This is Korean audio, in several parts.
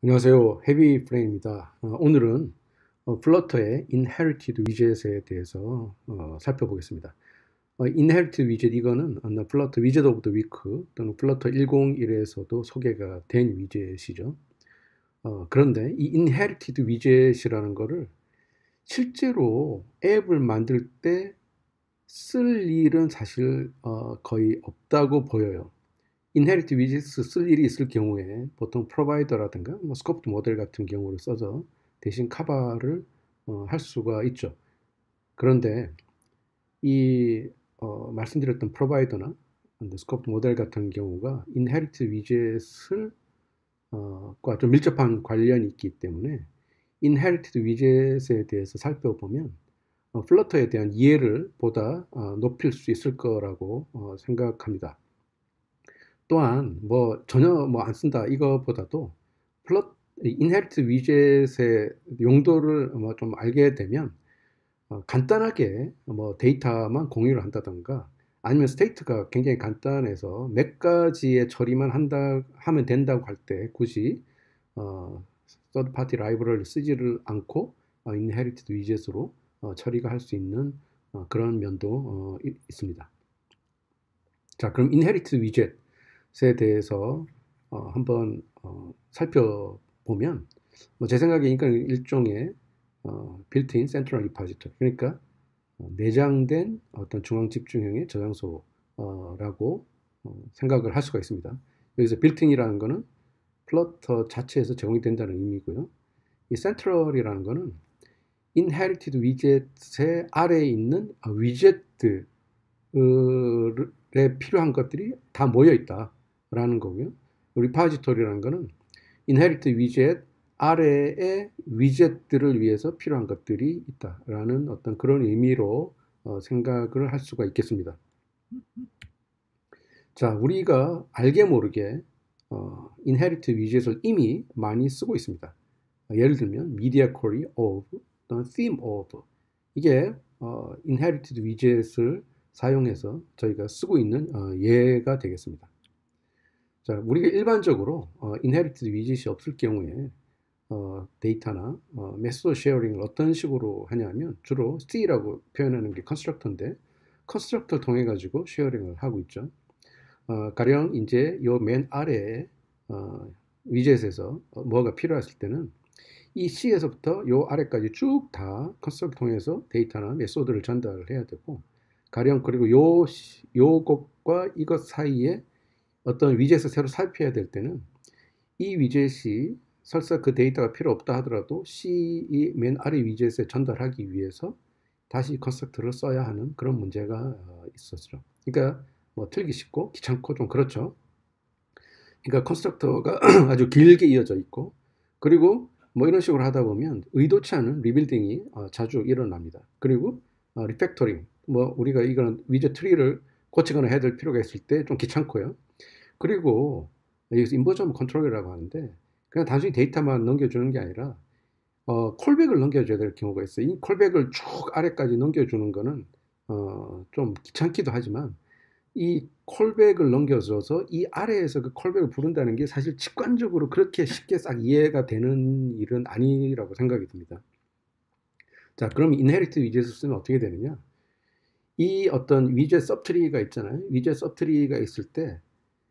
안녕하세요. 헤비 프레임입니다. 오늘은 플러터의 Inherited Widget에 대해서 살펴보겠습니다. Inherited Widget 이거는 플러터 Widget of the Week 또는 플러터 101에서도 소개가 된 위젯이죠. 그런데 이 Inherited Widget이라는 거를 실제로 앱을 만들 때 쓸 일은 사실 거의 없다고 보여요. 인헤리트 위젯스 쓸 일이 있을 경우에 보통 프로바이더라든가 스코프드 모델 같은 경우를 써서 대신 카바를 할 수가 있죠. 그런데 이 말씀드렸던 프로바이더나 스코프드 모델 같은 경우가 인헤리트 위젯을 좀 밀접한 관련이 있기 때문에 인헤리티드 위젯에 대해서 살펴보면 플러터에 대한 이해를 보다 높일 수 있을 거라고 생각합니다. 또한 전혀 안 쓴다 이거보다도 인헤리트 위젯의 용도를 좀 알게 되면 간단하게 데이터만 공유를 한다던가 아니면 스테이트가 굉장히 간단해서 몇 가지의 처리만 하면 된다고 할 때 굳이 서드 파티 라이브러리를 쓰지를 않고 인헤리티드 위젯으로 처리가 할 수 있는 그런 면도 있습니다. 자, 그럼 인헤리티드 위젯에 대해서 한번 살펴보면 제 생각에 이건 일종의 빌트인 센트럴 리포지터리, 그러니까 내장된 어떤 중앙 집중형의 저장소라고 생각을 할 수가 있습니다. 여기서 빌트인이라는 것은 플러터 자체에서 제공이 된다는 의미고요. 이 센트럴이라는 것은 인헤리티드 위젯의 아래에 있는 위젯들에 필요한 것들이 다 모여 있다라는 거고요. 리포지토리라는 것은 인헤리티드 위젯 아래의 위젯들을 위해서 필요한 것들이 있다라는 어떤 그런 의미로 생각을 할 수가 있겠습니다. 자, 우리가 알게 모르게 인헤리티드 위젯을 이미 많이 쓰고 있습니다. 예를 들면 media query of 또는 theme of, 이게 inherited 위젯을 사용해서 저희가 쓰고 있는 예가 되겠습니다. 자, 우리가 일반적으로 inherited 위젯이 없을 경우에 데이터나 메소드 쉐어링을 어떤 식으로 하냐면 주로 C라고 표현하는 게 컨스트럭터인데 컨스트럭터를 통해 가지고 쉐어링을 하고 있죠. 가령 이제 요 맨 아래에 위젯에서 뭐가 필요했을 때는 이 C에서부터 요 아래까지 쭉 다 컨스트럭터 통해서 데이터나 메소드를 전달을 해야 되고, 가령 그리고 요것과 이것 사이에 어떤 위젯을 새로 살펴야 될 때는 이 위젯이 설사 그 데이터가 필요 없다 하더라도 C 맨 아래 위젯에 전달하기 위해서 다시 컨스트럭터를 써야 하는 그런 문제가 있었죠. 그러니까 틀기 쉽고 귀찮고 좀 그렇죠. 그러니까 컨스트럭터가 아주 길게 이어져 있고, 그리고 이런 식으로 하다 보면 의도치 않은 리빌딩이 자주 일어납니다. 그리고 리팩토링, 우리가 이런 위젯 트리를 고치거나 해야 될 필요가 있을 때 좀 귀찮고요. 그리고 여기서 인버전 컨트롤이라고 하는데 그냥 단순히 데이터만 넘겨주는 게 아니라 콜백을 넘겨줘야 될 경우가 있어요. 이 콜백을 쭉 아래까지 넘겨주는 거는 좀 귀찮기도 하지만 이 콜백을 넘겨줘서 이 아래에서 그 콜백을 부른다는 게 사실 직관적으로 그렇게 쉽게 싹 이해가 되는 일은 아니라고 생각이 듭니다. 자, 그럼 인헤리트 위젯을 쓰면 어떻게 되느냐? 이 어떤 위젯 서브트리가 있잖아요. 위젯 서브트리가 있을 때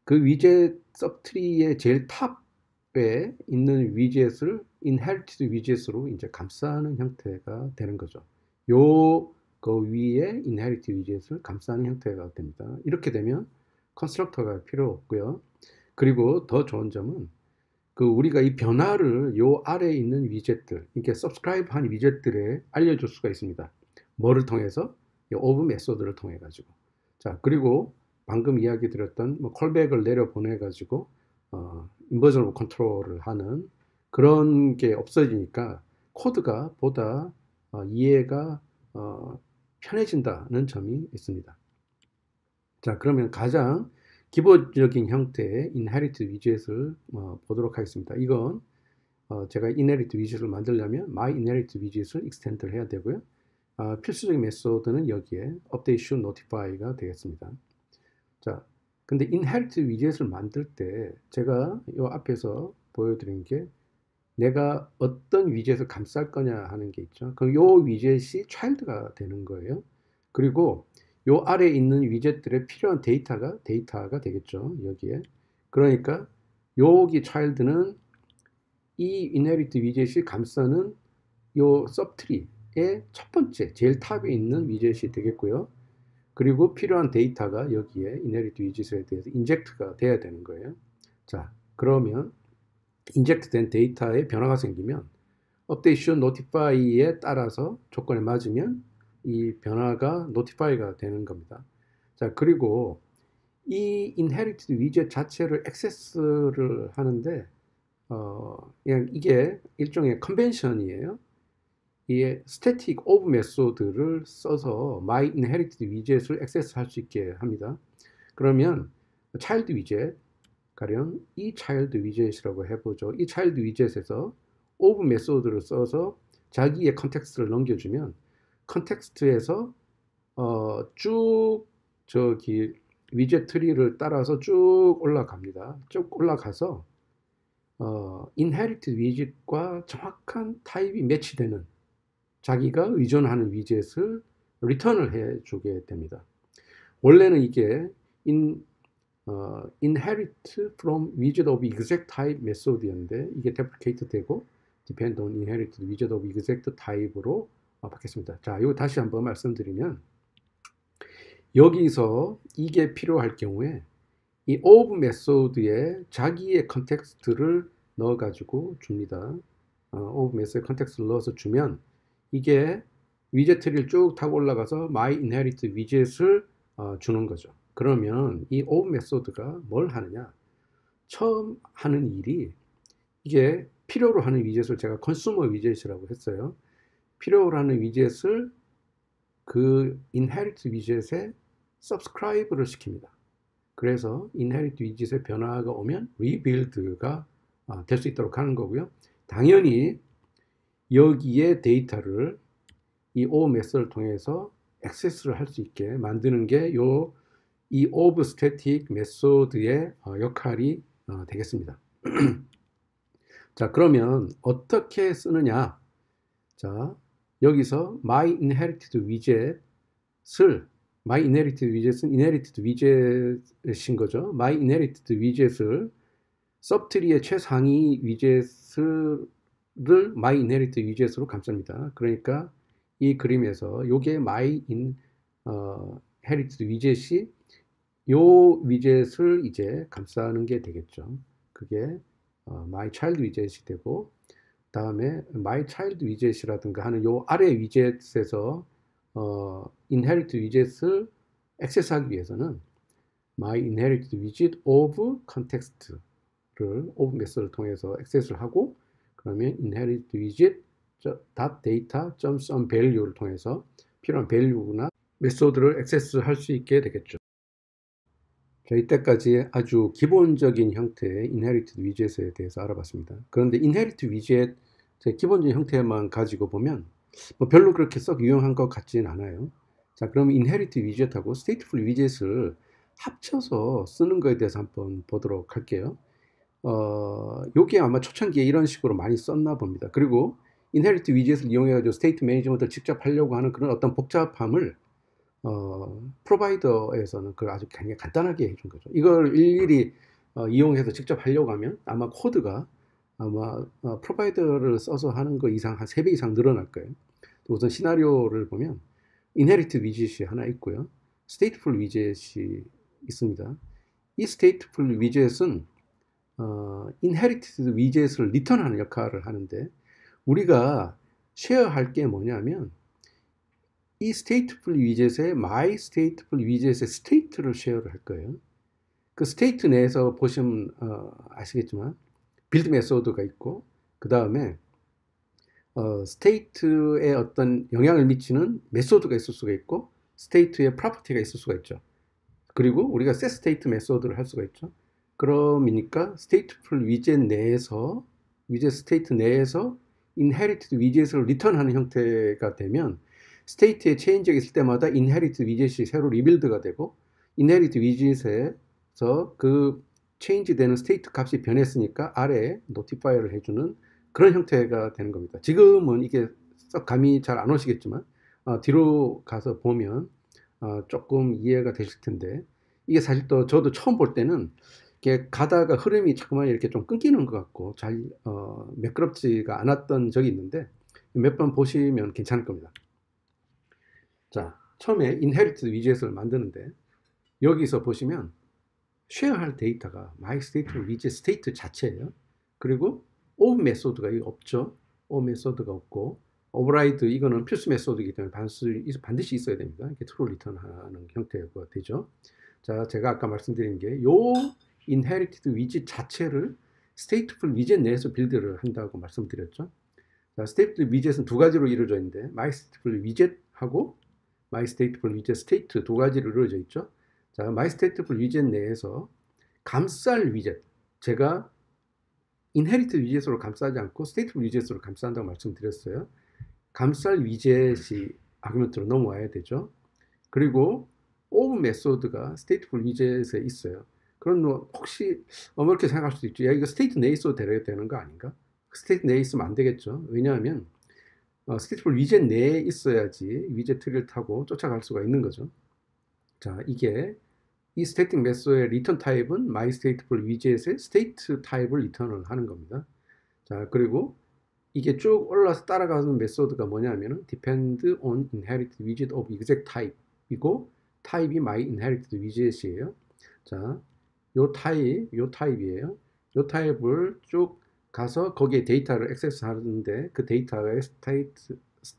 그 위젯 서브트리의 제일 탑에 있는 위젯을 인헤리티드 위젯으로 이제 감싸는 형태가 되는 거죠. 그 위에 인헤리티드 위젯을 감싸는 형태가 됩니다. 이렇게 되면 컨스트럭터가 필요 없고요. 그리고 더 좋은 점은 우리가 이 변화를 요 아래에 있는 위젯들, 이렇게 서브스크라이브한 위젯들에 알려줄 수가 있습니다. 뭐를 통해서? 이 오브 메소드를 통해 가지고. 자, 그리고 방금 이야기 드렸던 콜백을 내려 보내 가지고 인버전 오브 컨트롤을 하는 그런 게 없어지니까 코드가 보다 이해가 편해진다는 점이 있습니다. 자, 그러면 가장 기본적인 형태의 inherit 위젯을 보도록 하겠습니다. 이건 제가 inherit 위젯을 만들려면 my inherit 위젯을 extend를 해야 되고요. 필수적인 메소드는 여기에 update should notify가 되겠습니다. 자, 근데 inherit 위젯을 만들 때 제가 이 앞에서 보여드린 게 내가 어떤 위젯을 감쌀 거냐 하는 게 있죠. 그럼 요 위젯이 child가 되는 거예요. 그리고 요 아래에 있는 위젯들의 필요한 데이터가 되겠죠. 여기에. 그러니까 여기 child는 이 inherit 위젯이 감싸는 요 subtree의 첫 번째, 제일 탑에 있는 위젯이 되겠고요. 그리고 필요한 데이터가 여기에 inherit 위젯에 대해서 인젝트가 돼야 되는 거예요. 자, 그러면 인젝트 된 데이터에 변화가 생기면 업데이션 노티파이에 따라서 조건에 맞으면 이 변화가 노티파이가 되는 겁니다. 자, 그리고 이 inherited 위젯 자체를 액세스를 하는데 그냥 이게 일종의 컨벤션이에요. 이 static of 메소드를 써서 my inherited 위젯을 액세스할 수 있게 합니다. 그러면 child 위젯 가령 이 child 위젯이라고 해보죠. 이 child 위젯에서 of 메소드를 써서 자기의 컨텍스트를 넘겨주면 컨텍스트에서 쭉 저기 위젯 트리를 따라서 쭉 올라갑니다. 쭉 올라가서 inherited 위젯과 정확한 타입이 매치되는 자기가 의존하는 위젯을 리턴을 해주게 됩니다. 원래는 이게 inherit from widget of exact type 메소드였는데 이게 deprecate 되고 depend on inherited widget of exact type로 바뀌었습니다. 자, 이거 다시 한번 말씀드리면 여기서 이게 필요할 경우에 이 of 메소드에 자기의 컨텍스트를 넣어 가지고 줍니다. of 메소드에 컨텍스트를 넣어서 주면 이게 위젯 트리를 쭉 타고 올라가서 my inherit 위젯을 주는 거죠. 그러면 이 of 메소드가 뭘 하느냐? 처음 하는 일이 이게 필요로 하는 위젯을 제가 consumer 위젯이라고 했어요. 필요로 하는 위젯을 그 inherit 위젯에 subscribe를 시킵니다. 그래서 inherit 위젯의 변화가 오면 rebuild가 될 수 있도록 하는 거고요. 당연히 여기에 데이터를 이 of 메소드를 통해서 액세스를 할 수 있게 만드는 게 이 of static 메소드의 역할이 되겠습니다. 자, 그러면 어떻게 쓰느냐? 자, 여기서 my inherited widget을 my inherited widget은 inherited widget인 거죠. my inherited widget을 subtree의 최상위 widget을 my inherited widget으로 감쌉니다. 그러니까 이 그림에서 요게 my inherited widget이 요 위젯을 이제 감싸는 게 되겠죠. 그게 my child 위젯이 되고 다음에 my child 위젯이라든가 하는 요 아래 위젯에서 inherit 위젯을 액세스하기 위해서는 my inherit widget of context를 of 메소드를 통해서 액세스를 하고 그러면 inherit widget data.sum value를 통해서 필요한 value나 메소드를 액세스할 수 있게 되겠죠. 자, 이때까지 아주 기본적인 형태의 inherit 위젯에 대해서 알아봤습니다. 그런데 inherit 위젯의 기본적인 형태만 가지고 보면 뭐 별로 그렇게 썩 유용한 것 같지는 않아요. 자, 그럼 inherit 위젯하고 stateful 위젯을 합쳐서 쓰는 거에 대해서 한번 보도록 할게요. 요게 아마 초창기에 이런 식으로 많이 썼나 봅니다. 그리고 inherit 위젯을 이용해가지고 state management을 직접 하려고 하는 그런 어떤 복잡함을 프로바이더에서는 그걸 아주 굉장히 간단하게 해준 거죠. 이걸 일일이 이용해서 직접 하려고 하면 아마 코드가 아마 프로바이더를 써서 하는 거 이상 한 3배 이상 늘어날 거예요. 우선 시나리오를 보면 inherit 위젯이 하나 있고요. stateful 위젯이 있습니다. 이 stateful 위젯은 inherited 위젯을 리턴하는 역할을 하는데 우리가 쉐어할 게 뭐냐면 이 stateful 위젯에 my stateful 위젯의 state를 쉐어를 할 거예요. 그 state 내에서 보시면 아시겠지만 build 메소드가 있고 그 다음에 state에 어떤 영향을 미치는 메소드가 있을 수가 있고 state의 property가 있을 수가 있죠. 그리고 우리가 set state 메소드를 할 수가 있죠. 그러니까 stateful 위젯 내에서 위젯 state 내에서 inherited 위젯을 리턴하는 형태가 되면 state에 체인지가 있을 때마다 inherit 위젯이 새로 리빌드가 되고 inherit 위젯에서 그 체인지 되는 state 값이 변했으니까 아래에 notify를 해주는 그런 형태가 되는 겁니다. 지금은 이게 썩 감이 잘 안 오시겠지만 뒤로 가서 보면 조금 이해가 되실 텐데 이게 사실 또 저도 처음 볼 때는 이렇게 가다가 흐름이 자꾸만 이렇게 좀 끊기는 것 같고 잘 매끄럽지가 않았던 적이 있는데 몇 번 보시면 괜찮을 겁니다. 자, 처음에 inherit 위젯을 만드는데 여기서 보시면 쉐어할 데이터가 MyState widget 스테이트 자체예요. 그리고 of 메소드가 없죠. of 메소드가 없고 override 이거는 필수 메소드이기 때문에 반드시 있어야 됩니다. 이렇게 true return하는 형태가 되죠. 자, 제가 아까 말씀드린 게 요 inherited widget 자체를 stateful widget 내에서 빌드를 한다고 말씀드렸죠. 자, stateful widget은 두 가지로 이루어져 있는데 mystateful widget하고 mystateful widget state 두 가지로 이루어져 있죠. 자, mystateful widget 내에서 감쌀 위젯, 제가 inherit 위젯으로 감싸지 않고 stateful 위젯으로 감싼다고 말씀드렸어요. 감쌀 위젯이 아규먼트로 넘어와야 되죠. 그리고 of 메소드가 stateful 위젯에 있어요. 그럼 혹시 이렇게 생각할 수도 있죠. 야, 이거 state 내에 있어도 되는 거 아닌가? state 내에 있으면 안 되겠죠. 왜냐하면 stateful 위젯 내에 있어야지 위젯 트리를 타고 쫓아갈 수가 있는 거죠. 자, 이게 이 스태틱 메소드의 리턴 타입은 myStateful widget의 state 타입을 리턴을 하는 겁니다. 자, 그리고 이게 쭉 올라서 따라가는 메소드가 뭐냐면은 depend on inherited widget of exact type이고 타입이 myInherited widget이에요. 자, 요 타입이에요. 요 타입을 쭉 가서 거기에 데이터를 액세스 하는데 그 데이터의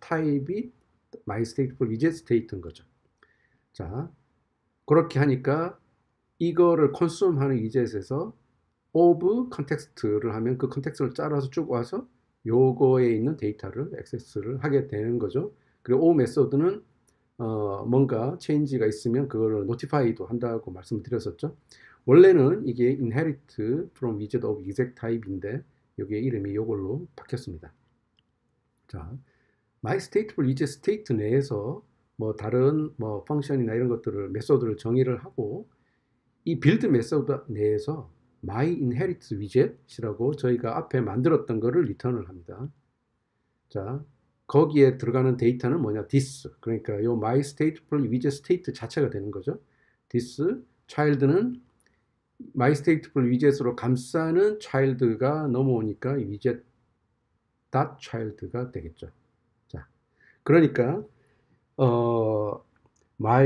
타입이 myStateful widget state인 거죠. 자, 그렇게 하니까 이거를 컨수머하는 위젯에서 of 컨텍스트를 하면 그 컨텍스트를 짜라서 쭉 와서 요거에 있는 데이터를 액세스를 하게 되는 거죠. 그리고 o 메소드는 뭔가 체인지가 있으면 그거를 notify도 한다고 말씀을 드렸었죠. 원래는 이게 inherit from widget of exact type인데 여기에 이름이 요걸로 바뀌었습니다. 자, myStateful widget state 내에서 뭐 다른 뭐 펑션이나 이런 것들을 메소드를 정의를 하고 이 빌드 메소드 내에서 myInherit widget이라고 저희가 앞에 만들었던 거를 리턴을 합니다. 자, 거기에 들어가는 데이터는 뭐냐? this. 그러니까 요 myStateful widget state 자체가 되는 거죠. this child는 myStateful widget으로 감싸는 child가 넘어오니까 widget child가 되겠죠. 자, 그러니까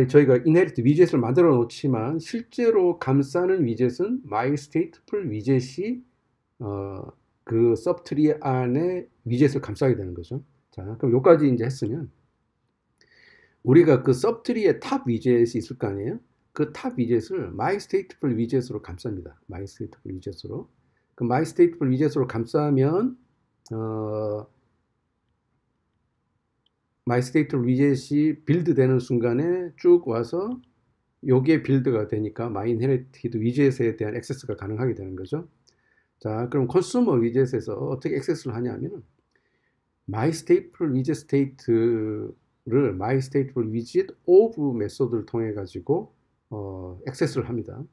저희가 inherit 위젯을 만들어 놓지만 실제로 감싸는 위젯은 myStateful 위젯이 그 서브트리 안에 위젯을 감싸게 되는 거죠. 자, 그럼 요까지 이제 했으면 우리가 그 서브트리에 탑 위젯이 있을 거 아니에요? 그 탑 위젯을 myStateful 위젯으로 감쌉니다. myStateful 위젯으로. 그 myStateful 위젯으로 감싸면 myStateful 위젯이 빌드되는 순간에 쭉 와서 요게 빌드가 되니까 myInherited 위젯에 대한 액세스가 가능하게 되는 거죠. 자, 그럼 consumer 위젯에서 어떻게 액세스를 하냐면 myStateful widget state를 myStateful widget of 메소드를 통해 가지고 액세스를 합니다.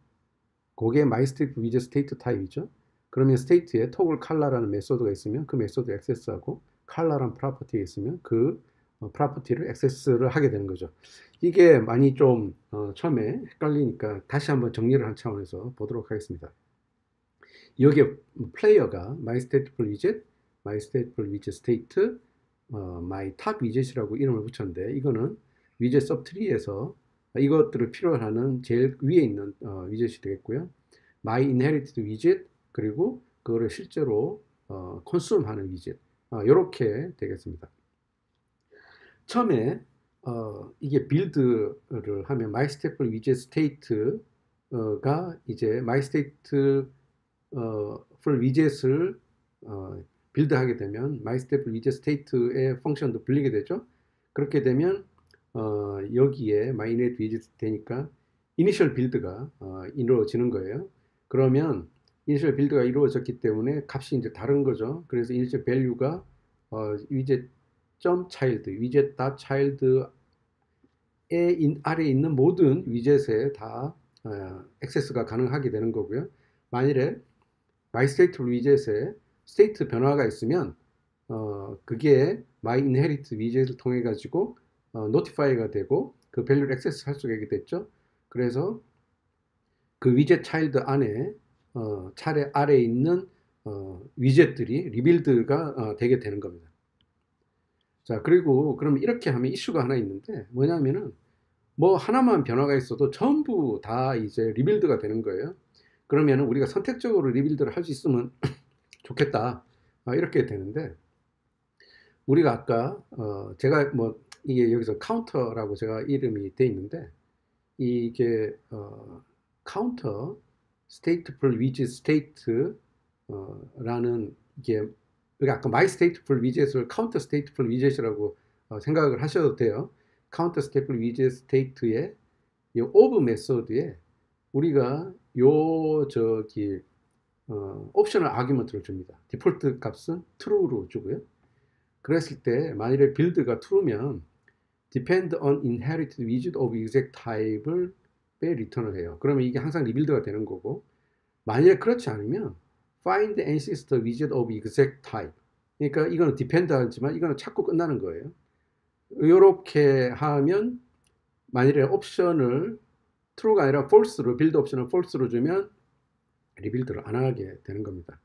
그게 myStateful widget state 타입이죠. 그러면 state에 toggle color라는 메소드가 있으면 그 메소드 액세스하고 color라는 프로퍼티가 있으면 그 프로퍼티를 액세스를 하게 되는 거죠. 이게 많이 좀 처음에 헷갈리니까 다시 한번 정리를 한 차원에서 보도록 하겠습니다. 여기에 플레이어가 myStateful widget, myStateful widget state, myTopWidget이라고 이름을 붙였는데 이거는 위젯 서브트리에서 이것들을 필요로 하는 제일 위에 있는 위젯이 되겠고요. myInherited widget 그리고 그거를 실제로 consume하는 위젯 이렇게 되겠습니다. 처음에 이게 빌드를 하면 myStateful widget state가 이제 myStateful widget을 빌드하게 되면 myStateful widget state의 펑션도 불리게 되죠. 그렇게 되면 여기에 myInit widget 되니까 이니셜 빌드가 이루어지는 거예요. 그러면 이니셜 빌드가 이루어졌기 때문에 값이 이제 다른 거죠. 그래서 이니셜 밸류가 widget child, widget.child의 아래에 있는 모든 위젯에 다 액세스가 가능하게 되는 거고요. 만일에 myStateful widget에 스테이트 변화가 있으면 그게 myInherit 위젯을 통해 가지고 notify가 되고 그 밸류를 액세스 할 수가 있게 됐죠. 그래서 그 위젯 차일드 안에 차례 아래에 있는 위젯들이 리빌드가 되게 되는 겁니다. 자, 그리고 그럼 이렇게 하면 이슈가 하나 있는데 뭐냐면은 뭐 하나만 변화가 있어도 전부 다 이제 리빌드가 되는 거예요. 그러면 우리가 선택적으로 리빌드를 할 수 있으면 좋겠다. 이렇게 되는데 우리가 아까 제가 뭐 이게 여기서 카운터라고 제가 이름이 돼 있는데 이게 카운터 stateful with state 라는 이게 여기 아까 my stateful widget을 counter stateful widget이라고 생각을 하셔도 돼요. counter stateful widget state의 이 of 메소드에 우리가 요 저기 옵셔널 아규먼트를 줍니다. 디폴트 값은 true로 주고요. 그랬을 때 만일에 빌드가 true면 depend on inherited widget of exact type을 리턴을 해요. 그러면 이게 항상 리빌드가 되는 거고 만일에 그렇지 않으면 find ancestor widget of exact type 그러니까 이거는 depend 하지만 이거는 찾고 끝나는 거예요. 이렇게 하면 만일에 옵션을 true가 아니라 false로 빌드 옵션을 false로 주면 리빌드를 안 하게 되는 겁니다.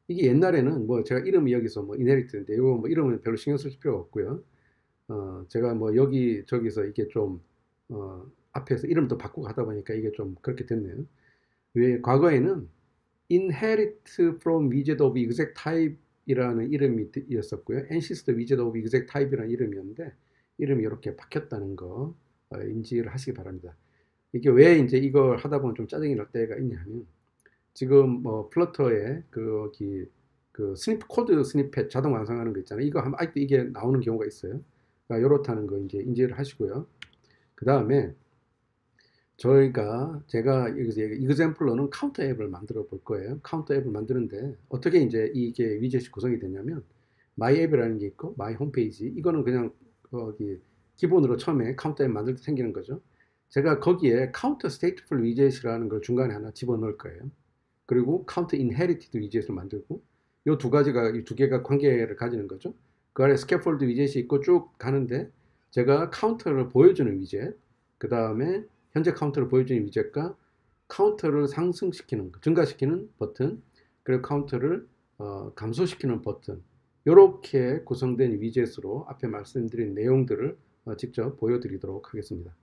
이게 옛날에는 뭐 제가 이름이 여기서 뭐 inherit인데 이거 뭐 이름은 별로 신경 쓸 필요가 없고요. 제가 뭐 여기 저기서 이게 좀 앞에서 이름도 바꾸고 하다 보니까 이게 좀 그렇게 됐네요. 왜 과거에는 inherit from widget of exact type 이라는 이름이었었고요. ancestor widget of exact type이라는 이름이었는데 이름이 이렇게 바뀌었다는 거 인지를 하시기 바랍니다. 이게 왜 이제 이걸 하다 보면 좀 짜증이 날 때가 있냐면 지금 뭐 플러터에 그 스니프 코드 스니펫 자동 완성하는 거 있잖아요. 이거 하면 아직도 이게 나오는 경우가 있어요. 그러니까 이렇다는 거 이제 인지를 하시고요. 그 다음에 제가 여기서 이그젬플러는 카운터 앱을 만들어 볼 거예요. 카운터 앱을 만드는데 어떻게 이제 이게 위젯이 구성이 되냐면 마이 앱이라는 게 있고 마이 홈페이지 이거는 그냥 거기 기본으로 처음에 카운터 앱 만들 때 생기는 거죠. 제가 거기에 카운터 스테이트풀 위젯이라는 걸 중간에 하나 집어넣을 거예요. 그리고 카운터 인헤리티드 위젯을 만들고 이 두 개가 관계를 가지는 거죠. 그 아래 스캐폴드 위젯이 있고 쭉 가는데 제가 카운터를 보여주는 위젯 그 다음에 현재 카운터를 보여주는 위젯과 카운터를 상승시키는, 증가시키는 버튼, 그리고 카운터를 감소시키는 버튼 이렇게 구성된 위젯으로 앞에 말씀드린 내용들을 직접 보여드리도록 하겠습니다.